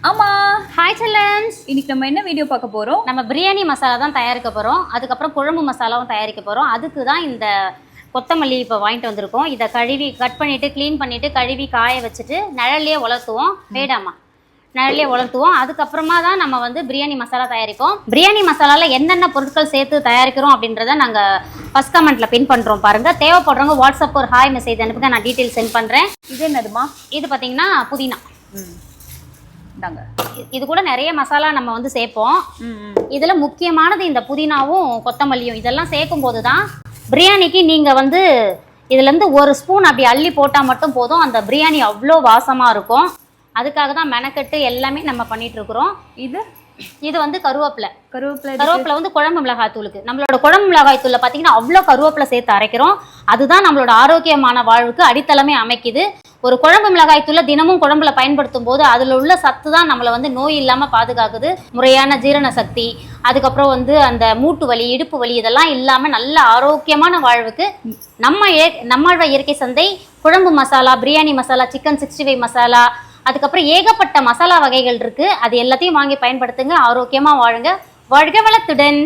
ஆமா, ஹாய் செல்லன்ஸ். இன்னைக்கு நம்ம என்ன வீடியோ பார்க்க போறோம்? நம்ம பிரியாணி மசாலா தான் தயாரிக்க போகிறோம். அதுக்கப்புறம் குழம்பு மசாலாவும் தயாரிக்க போகிறோம். அதுக்கு தான் இந்த கொத்தமல்லி இப்போ வாங்கிட்டு வந்திருக்கோம். இதை கழுவி கட் பண்ணிவிட்டு க்ளீன் பண்ணிவிட்டு கழுவி காய வச்சுட்டு நிழல்லையே உலர்த்துவோம். வேடாமா நிழல்லையே உலர்த்துவோம். அதுக்கப்புறமா தான் நம்ம வந்து பிரியாணி மசாலா தயாரிப்போம். பிரியாணி மசாலாவில் என்னென்ன பொருட்கள் சேர்த்து தயாரிக்கிறோம் அப்படின்றத நாங்கள் ஃபஸ்ட் கமெண்ட்டில் பின் பண்ணுறோம் பாருங்கள். தேவைப்படுறவங்க வாட்ஸ்அப் ஒரு ஹாய் மெசேஜ் அனுப்புங்க, நான் டீட்டெயில் சென்ட் பண்ணுறேன். இது என்னதுமா? இது பார்த்தீங்கன்னா புதினா. இந்தாங்க. இது கூட நிறைய மசாலா நம்ம வந்து சேர்ப்போம். இதில் முக்கியமானது இந்த புதினாவும் கொத்தமல்லியும். இதெல்லாம் சேர்க்கும் போது தான் பிரியாணிக்கு நீங்கள் வந்து இதுலேருந்து ஒரு ஸ்பூன் அப்படி அள்ளி போட்டால் மட்டும் போதும், அந்த பிரியாணி அவ்வளோ வாசமாக இருக்கும். அதுக்காக தான் மெனக்கெட்டு எல்லாமே நம்ம பண்ணிகிட்ருக்குறோம். இது வந்து கருவேப்பிலை வந்து குழம்பு மிளகாய் தூளுக்கு. நம்மளோட குழம்பு மிளகாய் தூளில் பார்த்தீங்கன்னா அவ்வளோ கருவேப்பிலை சேர்த்து அரைக்கிறோம். அதுதான் நம்மளோட ஆரோக்கியமான வாழ்வுக்கு அடித்தளமே அமைக்குது. ஒரு குழம்பு மிளகாய் தூளை தினமும் குழம்புல பயன்படுத்தும் போது அதில் உள்ள சத்து தான் நம்மளை வந்து நோய் இல்லாமல் பாதுகாக்குது. முறையான ஜீரண சக்தி, அதுக்கப்புறம் வந்து அந்த மூட்டு வலி, இடுப்பு வலி இதெல்லாம் இல்லாமல் நல்ல ஆரோக்கியமான வாழ்வுக்கு நம்மளோட இயற்கை சந்தை குழம்பு மசாலா, பிரியாணி மசாலா, சிக்கன் 65 மசாலா, அதுக்கப்புறம் ஏகப்பட்ட மசாலா வகைகள் இருக்குது. அது எல்லாத்தையும் வாங்கி பயன்படுத்துங்க. ஆரோக்கியமாக வாழுங்க. வாழ்க வளத்துடன்.